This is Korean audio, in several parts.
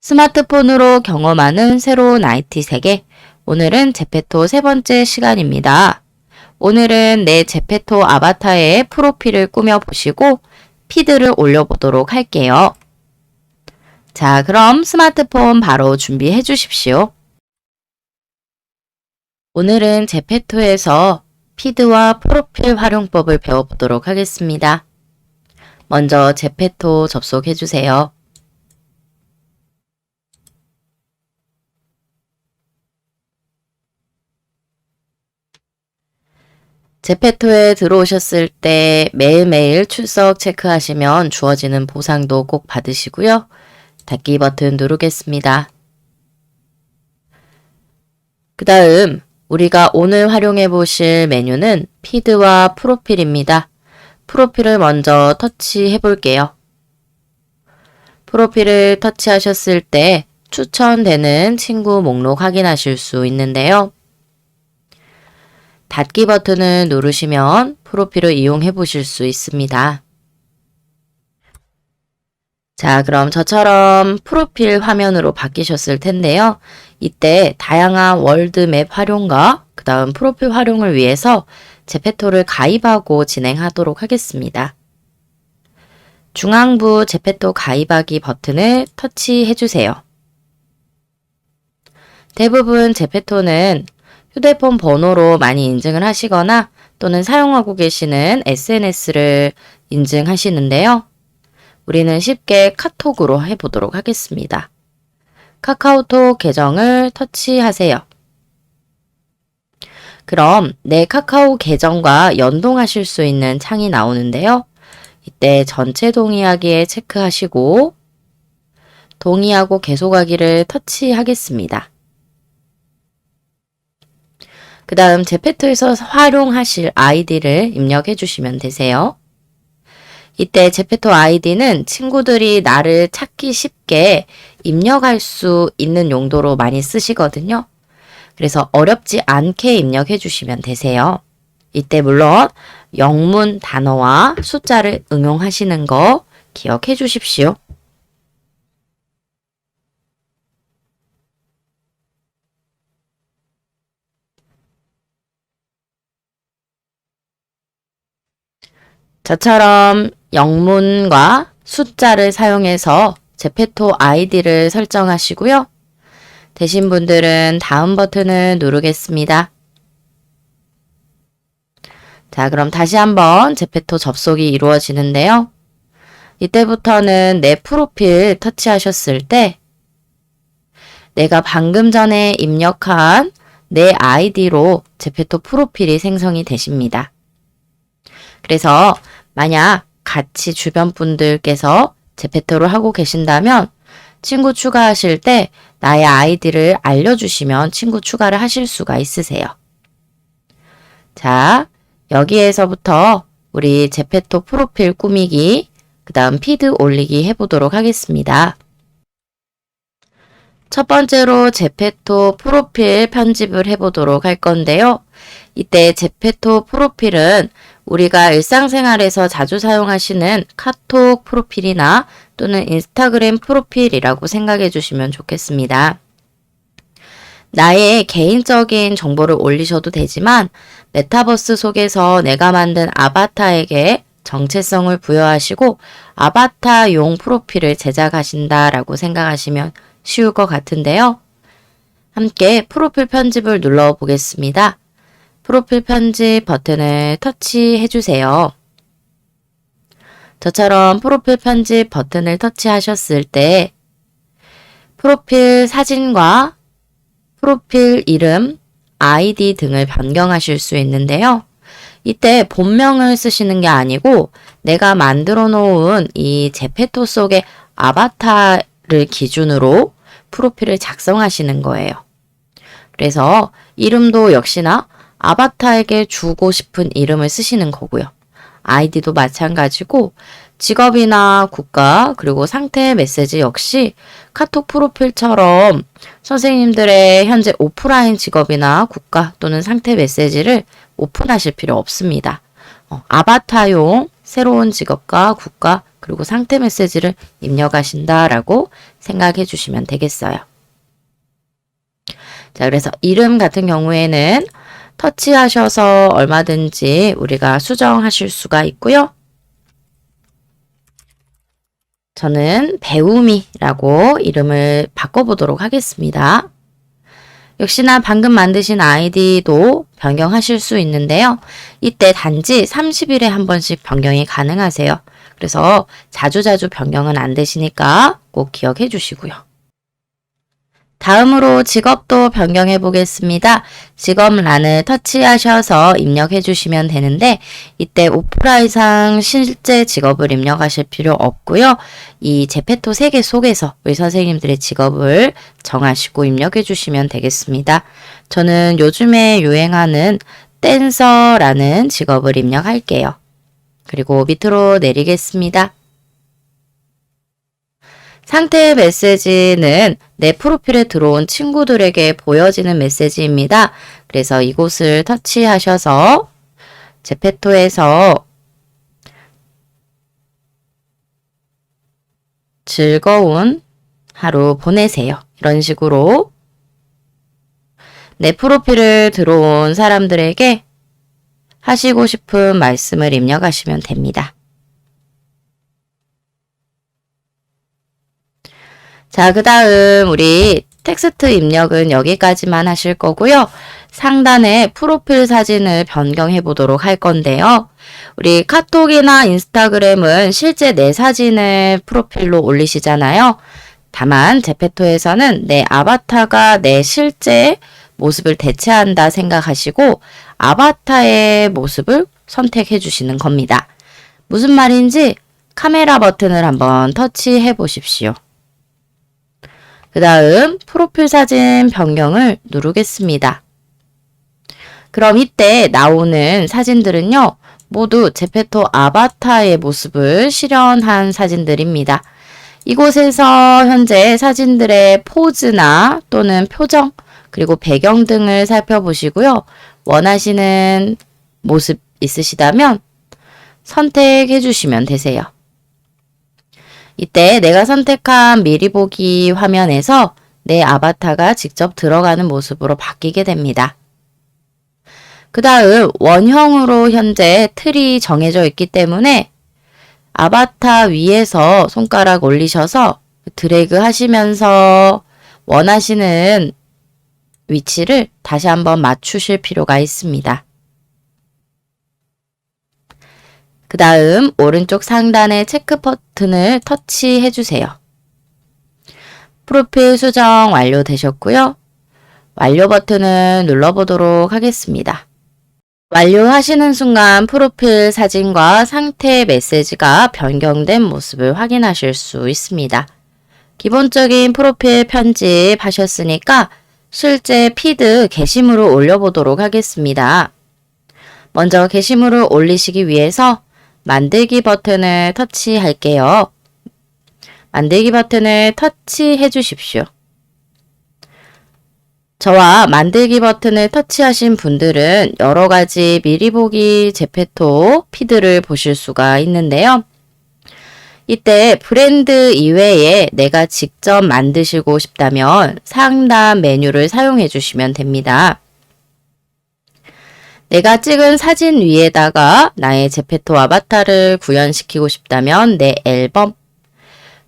스마트폰으로 경험하는 새로운 IT 세계. 오늘은 제페토 세 번째 시간입니다. 오늘은 내 제페토 아바타의 프로필을 꾸며보시고 피드를 올려보도록 할게요. 자, 그럼 스마트폰 바로 준비해 주십시오. 오늘은 제페토에서 피드와 프로필 활용법을 배워보도록 하겠습니다. 먼저 제페토 접속해 주세요. 제페토에 들어오셨을 때 매일매일 출석 체크하시면 주어지는 보상도 꼭 받으시고요. 닫기 버튼 누르겠습니다. 그 다음 우리가 오늘 활용해 보실 메뉴는 피드와 프로필입니다. 프로필을 먼저 터치해 볼게요. 프로필을 터치하셨을 때 추천되는 친구 목록 확인하실 수 있는데요. 닫기 버튼을 누르시면 프로필을 이용해 보실 수 있습니다. 자, 그럼 저처럼 프로필 화면으로 바뀌셨을 텐데요. 이때 다양한 월드맵 활용과 그 다음 프로필 활용을 위해서 제페토를 가입하고 진행하도록 하겠습니다. 중앙부 제페토 가입하기 버튼을 터치해 주세요. 대부분 제페토는 휴대폰 번호로 많이 인증을 하시거나 또는 사용하고 계시는 SNS를 인증하시는데요. 우리는 쉽게 카톡으로 해보도록 하겠습니다. 카카오톡 계정을 터치하세요. 그럼 내 카카오 계정과 연동하실 수 있는 창이 나오는데요. 이때 전체 동의하기에 체크하시고 동의하고 계속하기를 터치하겠습니다. 그 다음 제페토에서 활용하실 아이디를 입력해 주시면 되세요. 이때 제페토 아이디는 친구들이 나를 찾기 쉽게 입력할 수 있는 용도로 많이 쓰시거든요. 그래서 어렵지 않게 입력해 주시면 되세요. 이때 물론 영문 단어와 숫자를 응용하시는 거 기억해 주십시오. 저처럼 영문과 숫자를 사용해서 제페토 아이디를 설정하시고요. 되신 분들은 다음 버튼을 누르겠습니다. 자, 그럼 다시 한번 제페토 접속이 이루어지는데요. 이때부터는 내 프로필 터치하셨을 때 내가 방금 전에 입력한 내 아이디로 제페토 프로필이 생성이 되십니다. 그래서 만약 같이 주변 분들께서 제페토를 하고 계신다면 친구 추가하실 때 나의 아이디를 알려주시면 친구 추가를 하실 수가 있으세요. 자, 여기에서부터 우리 제페토 프로필 꾸미기, 그 다음 피드 올리기 해보도록 하겠습니다. 첫 번째로 제페토 프로필 편집을 해보도록 할 건데요. 이때 제페토 프로필은 우리가 일상생활에서 자주 사용하시는 카톡 프로필이나 또는 인스타그램 프로필이라고 생각해 주시면 좋겠습니다. 나의 개인적인 정보를 올리셔도 되지만 메타버스 속에서 내가 만든 아바타에게 정체성을 부여하시고 아바타용 프로필을 제작하신다라고 생각하시면 쉬울 것 같은데요. 함께 프로필 편집을 눌러 보겠습니다. 프로필 편집 버튼을 터치해 주세요. 저처럼 프로필 편집 버튼을 터치하셨을 때 프로필 사진과 프로필 이름, 아이디 등을 변경하실 수 있는데요. 이때 본명을 쓰시는 게 아니고 내가 만들어 놓은 이 제페토 속의 아바타를 기준으로 프로필을 작성하시는 거예요. 그래서 이름도 역시나 아바타에게 주고 싶은 이름을 쓰시는 거고요. 아이디도 마찬가지고 직업이나 국가 그리고 상태 메시지 역시 카톡 프로필처럼 선생님들의 현재 오프라인 직업이나 국가 또는 상태 메시지를 오픈하실 필요 없습니다. 아바타용 새로운 직업과 국가 그리고 상태 메시지를 입력하신다라고 생각해 주시면 되겠어요. 자, 그래서 이름 같은 경우에는 터치하셔서 얼마든지 우리가 수정하실 수가 있고요. 저는 배우미라고 이름을 바꿔보도록 하겠습니다. 역시나 방금 만드신 아이디도 변경하실 수 있는데요. 이때 단지 30일에 한 번씩 변경이 가능하세요. 그래서 자주자주 변경은 안 되시니까 꼭 기억해 주시고요. 다음으로 직업도 변경해 보겠습니다. 직업란을 터치하셔서 입력해 주시면 되는데 이때 오프라인상 실제 직업을 입력하실 필요 없고요. 이 제페토 3개 속에서 우리 선생님들의 직업을 정하시고 입력해 주시면 되겠습니다. 저는 요즘에 유행하는 댄서라는 직업을 입력할게요. 그리고 밑으로 내리겠습니다. 상태 메시지는 내 프로필에 들어온 친구들에게 보여지는 메시지입니다. 그래서 이곳을 터치하셔서 제페토에서 즐거운 하루 보내세요. 이런 식으로 내 프로필을 들어온 사람들에게 하시고 싶은 말씀을 입력하시면 됩니다. 자, 그 다음 우리 텍스트 입력은 여기까지만 하실 거고요. 상단에 프로필 사진을 변경해 보도록 할 건데요. 우리 카톡이나 인스타그램은 실제 내 사진을 프로필로 올리시잖아요. 다만 제페토에서는 내 아바타가 내 실제 모습을 대체한다 생각하시고 아바타의 모습을 선택해 주시는 겁니다. 무슨 말인지 카메라 버튼을 한번 터치해 보십시오. 그 다음 프로필 사진 변경을 누르겠습니다. 그럼 이때 나오는 사진들은요. 모두 제페토 아바타의 모습을 실현한 사진들입니다. 이곳에서 현재 사진들의 포즈나 또는 표정 그리고 배경 등을 살펴보시고요. 원하시는 모습 있으시다면 선택해 주시면 되세요. 이때 내가 선택한 미리 보기 화면에서 내 아바타가 직접 들어가는 모습으로 바뀌게 됩니다. 그 다음 원형으로 현재 틀이 정해져 있기 때문에 아바타 위에서 손가락 올리셔서 드래그 하시면서 원하시는 위치를 다시 한번 맞추실 필요가 있습니다. 그 다음 오른쪽 상단의 체크 버튼을 터치해 주세요. 프로필 수정 완료되셨고요. 완료 버튼을 눌러보도록 하겠습니다. 완료하시는 순간 프로필 사진과 상태 메시지가 변경된 모습을 확인하실 수 있습니다. 기본적인 프로필 편집하셨으니까 실제 피드 게시물을 올려보도록 하겠습니다. 먼저 게시물을 올리시기 위해서 만들기 버튼을 터치할게요. 만들기 버튼을 터치해 주십시오. 저와 만들기 버튼을 터치하신 분들은 여러 가지 미리 보기 제페토 피드를 보실 수가 있는데요. 이때 브랜드 이외에 내가 직접 만드시고 싶다면 상단 메뉴를 사용해 주시면 됩니다. 내가 찍은 사진 위에다가 나의 제페토 아바타를 구현시키고 싶다면 내 앨범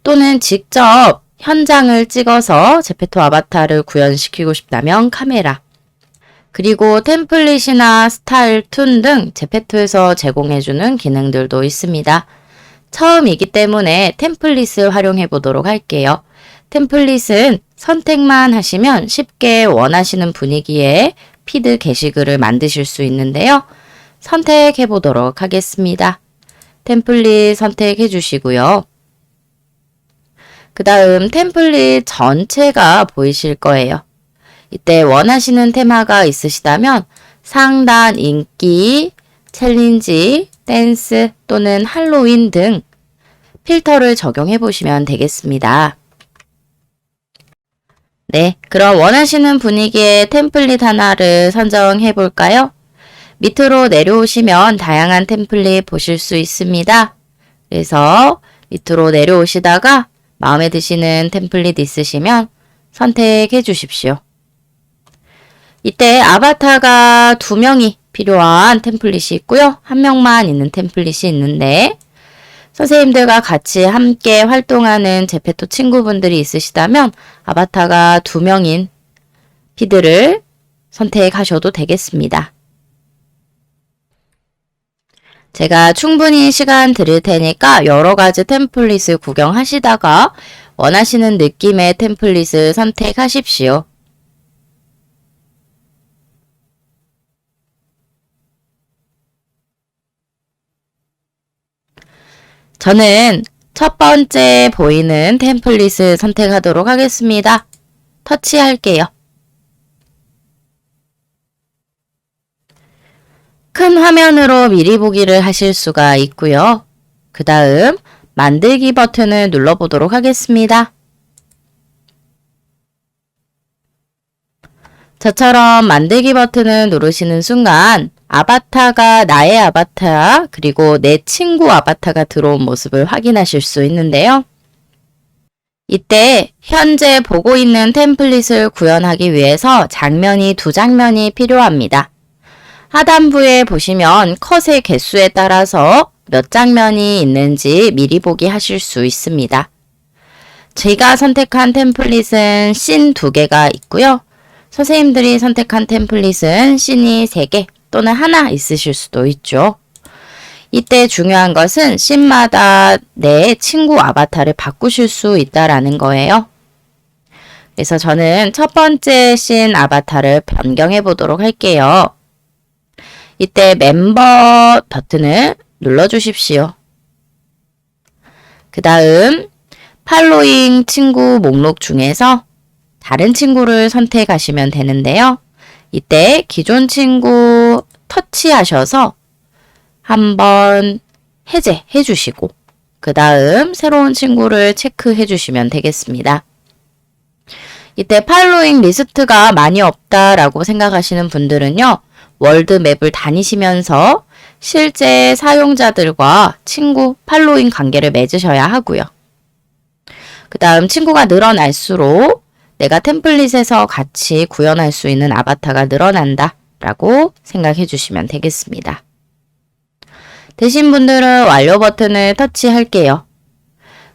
또는 직접 현장을 찍어서 제페토 아바타를 구현시키고 싶다면 카메라 그리고 템플릿이나 스타일 툰 등 제페토에서 제공해주는 기능들도 있습니다. 처음이기 때문에 템플릿을 활용해 보도록 할게요. 템플릿은 선택만 하시면 쉽게 원하시는 분위기에 피드 게시글을 만드실 수 있는데요. 선택해 보도록 하겠습니다. 템플릿 선택해 주시고요. 그 다음 템플릿 전체가 보이실 거예요. 이때 원하시는 테마가 있으시다면 상단 인기, 챌린지, 댄스 또는 할로윈 등 필터를 적용해 보시면 되겠습니다. 네, 그럼 원하시는 분위기의 템플릿 하나를 선정해 볼까요? 밑으로 내려오시면 다양한 템플릿 보실 수 있습니다. 그래서 밑으로 내려오시다가 마음에 드시는 템플릿 있으시면 선택해 주십시오. 이때 아바타가 2명이 필요한 템플릿이 있고요. 1명만 있는 템플릿이 있는데 선생님들과 같이 함께 활동하는 제페토 친구분들이 있으시다면 아바타가 2명인 피드를 선택하셔도 되겠습니다. 제가 충분히 시간 드릴 테니까 여러 가지 템플릿을 구경하시다가 원하시는 느낌의 템플릿을 선택하십시오. 저는 첫 번째 보이는 템플릿을 선택하도록 하겠습니다. 터치할게요. 큰 화면으로 미리 보기를 하실 수가 있고요. 그 다음 만들기 버튼을 눌러보도록 하겠습니다. 저처럼 만들기 버튼을 누르시는 순간 아바타가 나의 아바타 그리고 내 친구 아바타가 들어온 모습을 확인하실 수 있는데요. 이때 현재 보고 있는 템플릿을 구현하기 위해서 장면이 2장면이 필요합니다. 하단부에 보시면 컷의 개수에 따라서 몇 장면이 있는지 미리 보기 하실 수 있습니다. 제가 선택한 템플릿은 씬 2개가 있고요. 선생님들이 선택한 템플릿은 씬이 3개 또는 하나 있으실 수도 있죠. 이때 중요한 것은 씬마다 내 친구 아바타를 바꾸실 수 있다라는 거예요. 그래서 저는 첫 번째 씬 아바타를 변경해 보도록 할게요. 이때 멤버 버튼을 눌러주십시오. 그 다음 팔로잉 친구 목록 중에서 다른 친구를 선택하시면 되는데요. 이때 기존 친구 터치하셔서 한번 해제해 주시고 그 다음 새로운 친구를 체크해 주시면 되겠습니다. 이때 팔로잉 리스트가 많이 없다라고 생각하시는 분들은요. 월드맵을 다니시면서 실제 사용자들과 친구 팔로잉 관계를 맺으셔야 하고요. 그 다음 친구가 늘어날수록 내가 템플릿에서 같이 구현할 수 있는 아바타가 늘어난다 라고 생각해 주시면 되겠습니다. 되신 분들은 완료 버튼을 터치할게요.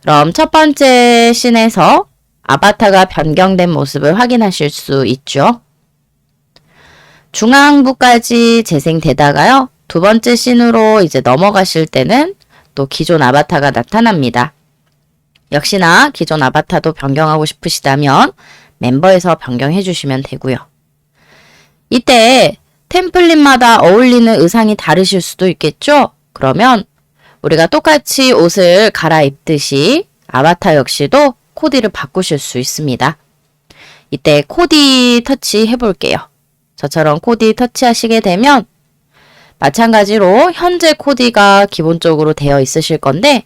그럼 첫 번째 씬에서 아바타가 변경된 모습을 확인하실 수 있죠. 중앙부까지 재생되다가요. 2번째 씬으로 이제 넘어가실 때는 또 기존 아바타가 나타납니다. 역시나 기존 아바타도 변경하고 싶으시다면 멤버에서 변경해 주시면 되고요. 이때 템플릿마다 어울리는 의상이 다르실 수도 있겠죠? 그러면 우리가 똑같이 옷을 갈아입듯이 아바타 역시도 코디를 바꾸실 수 있습니다. 이때 코디 터치 해볼게요. 저처럼 코디 터치하시게 되면 마찬가지로 현재 코디가 기본적으로 되어 있으실 건데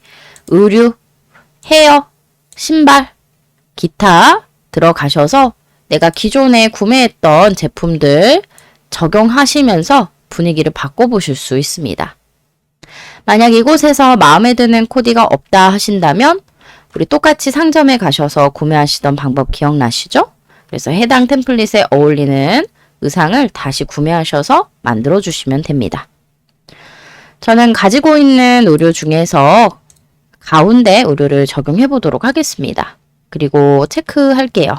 의류, 헤어, 신발, 기타 들어가셔서 내가 기존에 구매했던 제품들 적용하시면서 분위기를 바꿔보실 수 있습니다. 만약 이곳에서 마음에 드는 코디가 없다 하신다면 우리 똑같이 상점에 가셔서 구매하시던 방법 기억나시죠? 그래서 해당 템플릿에 어울리는 의상을 다시 구매하셔서 만들어 주시면 됩니다. 저는 가지고 있는 의류 중에서 가운데 의류를 적용해 보도록 하겠습니다. 그리고 체크할게요.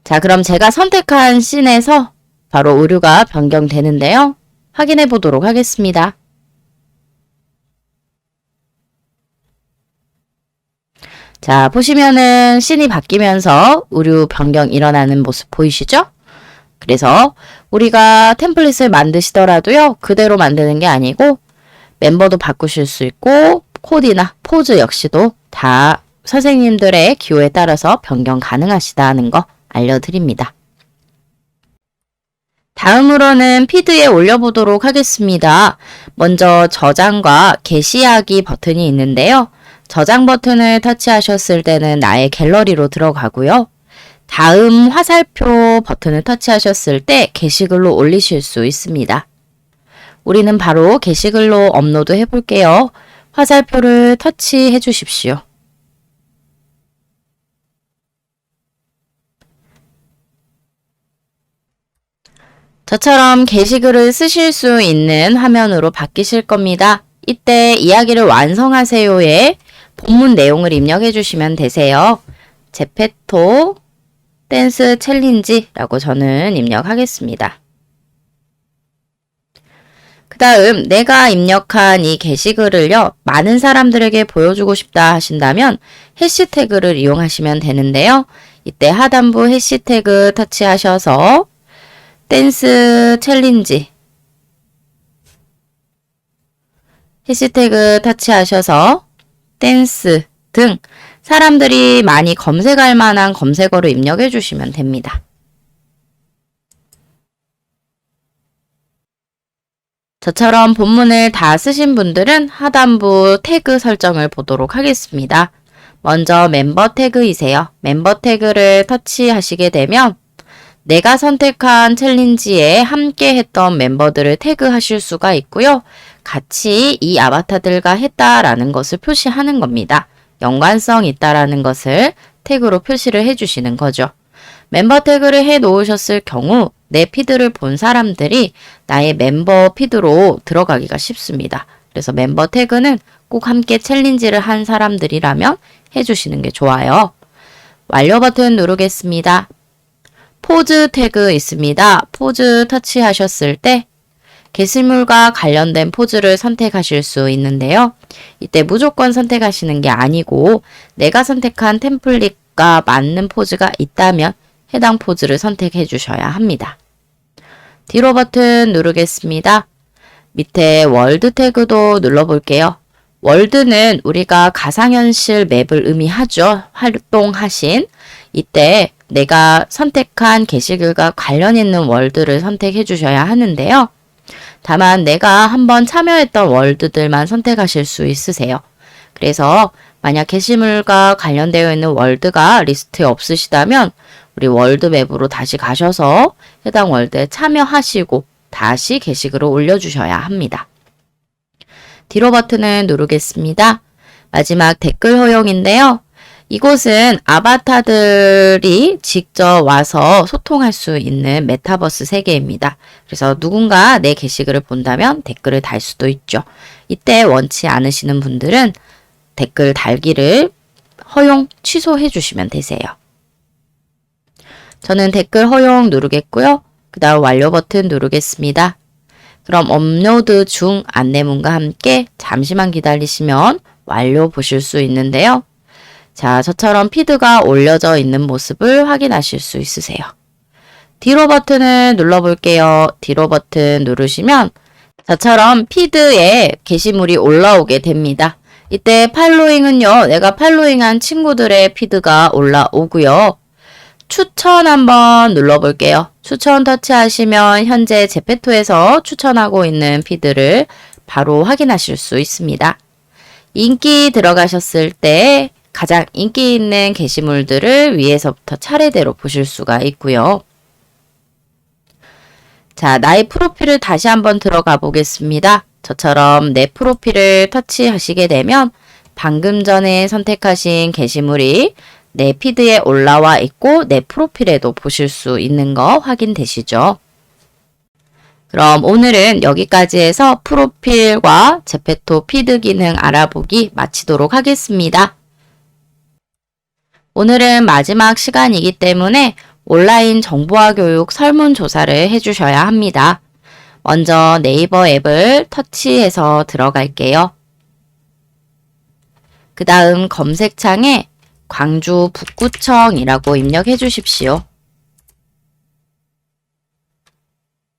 자, 그럼 제가 선택한 씬에서 바로 의류가 변경되는데요. 확인해 보도록 하겠습니다. 자, 보시면은 씬이 바뀌면서 의류 변경 일어나는 모습 보이시죠? 그래서 우리가 템플릿을 만드시더라도요. 그대로 만드는 게 아니고 멤버도 바꾸실 수 있고 코디나 포즈 역시도 다 선생님들의 기호에 따라서 변경 가능하시다는 거 알려드립니다. 다음으로는 피드에 올려보도록 하겠습니다. 먼저 저장과 게시하기 버튼이 있는데요. 저장 버튼을 터치하셨을 때는 나의 갤러리로 들어가고요. 다음 화살표 버튼을 터치하셨을 때 게시글로 올리실 수 있습니다. 우리는 바로 게시글로 업로드 해볼게요. 화살표를 터치해 주십시오. 저처럼 게시글을 쓰실 수 있는 화면으로 바뀌실 겁니다. 이때 이야기를 완성하세요에 본문 내용을 입력해 주시면 되세요. 제페토 댄스 챌린지라고 저는 입력하겠습니다. 그 다음 내가 입력한 이 게시글을요, 많은 사람들에게 보여주고 싶다 하신다면 해시태그를 이용하시면 되는데요. 이때 하단부 해시태그 터치하셔서 댄스 챌린지 해시태그 터치하셔서 댄스 등 사람들이 많이 검색할 만한 검색어로 입력해 주시면 됩니다. 저처럼 본문을 다 쓰신 분들은 하단부 태그 설정을 보도록 하겠습니다. 먼저 멤버 태그이세요. 멤버 태그를 터치하시게 되면 내가 선택한 챌린지에 함께 했던 멤버들을 태그하실 수가 있고요. 같이 이 아바타들과 했다라는 것을 표시하는 겁니다. 연관성 있다라는 것을 태그로 표시를 해주시는 거죠. 멤버 태그를 해 놓으셨을 경우 내 피드를 본 사람들이 나의 멤버 피드로 들어가기가 쉽습니다. 그래서 멤버 태그는 꼭 함께 챌린지를 한 사람들이라면 해주시는 게 좋아요. 완료 버튼 누르겠습니다. 포즈 태그 있습니다. 포즈 터치하셨을 때 게시물과 관련된 포즈를 선택하실 수 있는데요. 이때 무조건 선택하시는 게 아니고 내가 선택한 템플릿과 맞는 포즈가 있다면 해당 포즈를 선택해 주셔야 합니다. 뒤로 버튼 누르겠습니다. 밑에 월드 태그도 눌러볼게요. 월드는 우리가 가상현실 맵을 의미하죠. 활동하신. 이때 내가 선택한 게시글과 관련 있는 월드를 선택해 주셔야 하는데요. 다만 내가 한번 참여했던 월드들만 선택하실 수 있으세요. 그래서 만약 게시물과 관련되어 있는 월드가 리스트에 없으시다면 우리 월드맵으로 다시 가셔서 해당 월드에 참여하시고 다시 게시글을 올려주셔야 합니다. 뒤로 버튼을 누르겠습니다. 마지막 댓글 허용인데요. 이곳은 아바타들이 직접 와서 소통할 수 있는 메타버스 세계입니다. 그래서 누군가 내 게시글을 본다면 댓글을 달 수도 있죠. 이때 원치 않으시는 분들은 댓글 달기를 허용 취소해 주시면 되세요. 저는 댓글 허용 누르겠고요. 그 다음 완료 버튼 누르겠습니다. 그럼 업로드 중 안내문과 함께 잠시만 기다리시면 완료 보실 수 있는데요. 자, 저처럼 피드가 올려져 있는 모습을 확인하실 수 있으세요. 뒤로 버튼을 눌러볼게요. 뒤로 버튼 누르시면 저처럼 피드에 게시물이 올라오게 됩니다. 이때 팔로잉은요, 내가 팔로잉한 친구들의 피드가 올라오고요. 추천 한번 눌러볼게요. 추천 터치하시면 현재 제페토에서 추천하고 있는 피드를 바로 확인하실 수 있습니다. 인기 들어가셨을 때 가장 인기 있는 게시물들을 위에서부터 차례대로 보실 수가 있고요. 자, 나의 프로필을 다시 한번 들어가 보겠습니다. 저처럼 내 프로필을 터치하시게 되면 방금 전에 선택하신 게시물이 내 피드에 올라와 있고 내 프로필에도 보실 수 있는 거 확인되시죠? 그럼 오늘은 여기까지 해서 프로필과 제페토 피드 기능 알아보기 마치도록 하겠습니다. 오늘은 마지막 시간이기 때문에 온라인 정보화 교육 설문조사를 해주셔야 합니다. 먼저 네이버 앱을 터치해서 들어갈게요. 그 다음 검색창에 광주 북구청이라고 입력해 주십시오.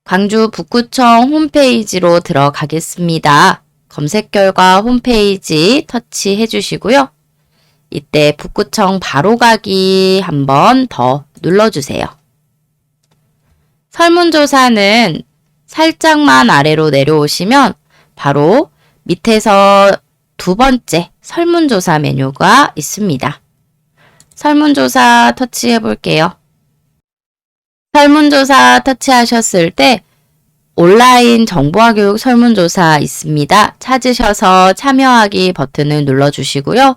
광주 북구청 홈페이지로 들어가겠습니다. 검색 결과 홈페이지 터치해 주시고요. 이때 북구청 바로가기 한번 더 눌러주세요. 설문조사는 살짝만 아래로 내려오시면 바로 밑에서 두 번째 설문조사 메뉴가 있습니다. 설문조사 터치해 볼게요. 설문조사 터치하셨을 때 온라인 정보화 교육 설문조사 있습니다. 찾으셔서 참여하기 버튼을 눌러주시고요.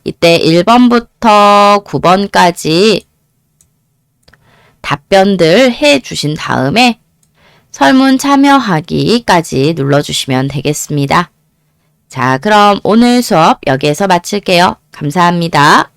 이때 1번부터 9번까지 답변들 해 주신 다음에 설문 참여하기까지 눌러주시면 되겠습니다. 자, 그럼 오늘 수업 여기에서 마칠게요. 감사합니다.